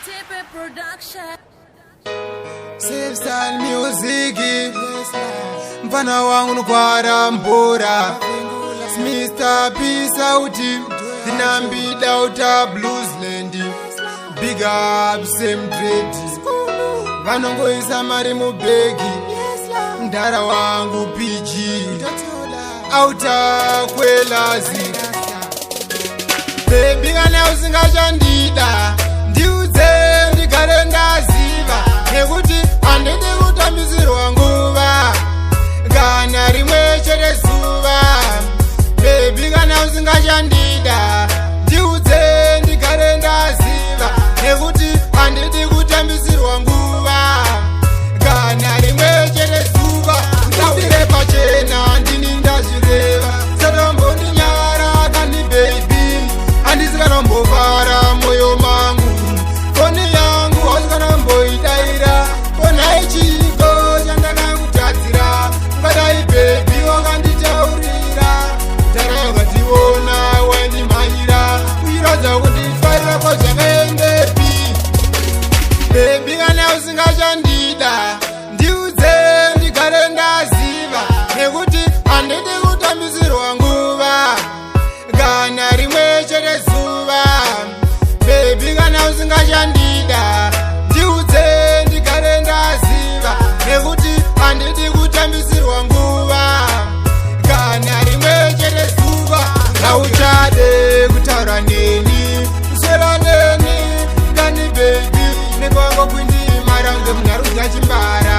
TIPE production. Style music. Mfana wangu nukwara mbora. Mr. P sauti. Dinambi dauta bluesland. Big up same dread. Vanongo isa mari mubegi. Ndara wangu PG. Auta kwelazi. Baby kana usingachandide. Ndiudze ndigare ndaziva nekuti handidi kutambisirwa nguva kana rimwe chete zuva. Baby kana usingachandide. Ndiudze ndigare ndaziva nekuti handidi kutambisirwa nguva kana rimwe chete zuva. Ndabire pachena ndini ndazvireva satombo ndinyara kani baby handisikanombokwara moyo mangu. Foni yangu hausikanamboidaira kona ichiko chandakakutadzira ngadai baby wakanditaurira ndara yakationa wandimhanyira uchiradza kundifarira kwazvakaendepi. Baby kana usingachandide ndiudze ndigare ndaziva nekuti handidi kutambisirwa nguva kana rimwe chete zuva. Baby kana usingachandide ndiudze ndigare ndaziva nekuti handidi kutambisirwa nguva kana rimwe chete zuva. Ngauchade kutaura neni kuswera neni kani baby nekwango kwindimara kunge munharuzi achimbara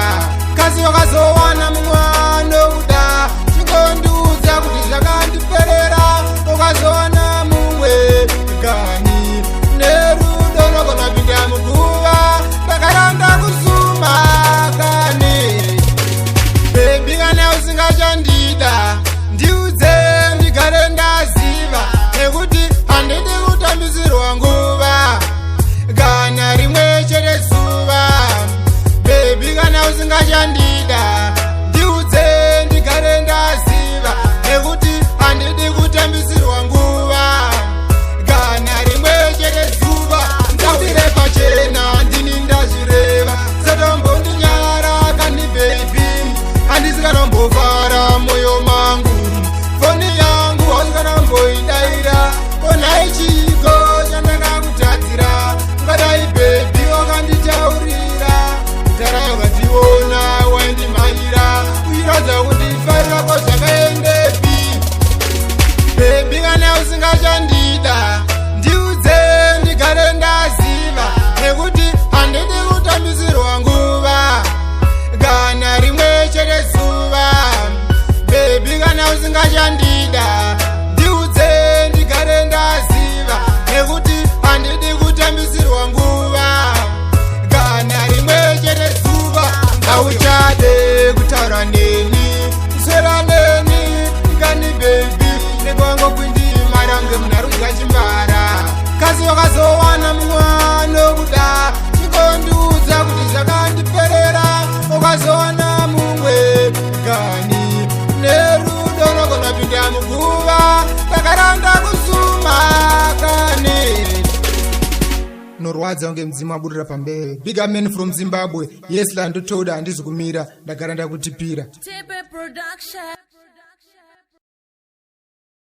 kasi wakazowana mumwe anokuda chingondiudza kuti zvakandiperera ukazowana mumwe gani nerudo nogona pinda muguva ndakaranda kusuma kane. Baby kana usingachandide ndiudze ndigare ndaziva nekuti handidi kutambisirwa nguva kana rimwe chete zuva. Baby kana usingachandide ndiudze ndigare ndaziva nekuti handidi kutambisirwa nguva kana rimwe chete zuva. Ndabire pachena ndini ndazvireva satombo ndinyara kani baby handisikanombokwara moyo mangu. Foni yangu hausikanamboidaira kona ichiko chandakakutadzira ngadai baby wakanditaurira ndara yakationa wandimhanyira uchiradza kundifarira kwazvakaendepi. Baby kana usingachandide ndiudze ndigare ndaziva nekuti handidi kutambisirwa nguva kana rimwe chete zuva. Baby kana usingachandide ndiudze ndigare ndaziva nekuti handidi kutambisirwa nguva kana rimwe chete zuva. Ngauchade kutaura neni kuswera neni kani baby nekwango kwindimara kunge munharuzi achimbara kasi wakazowana mumwe anokuda chingondiudza kuti zvakandiperera ukazowana mumwe gani nerudo nogona pinda muguva ndakaranda kusuma kane. Norwadza unge mudzimu aburira pambere. Big up man from Zimbabwe. Yes la ndotoda handizi kumira ndagara ndakutipira. TIPE production.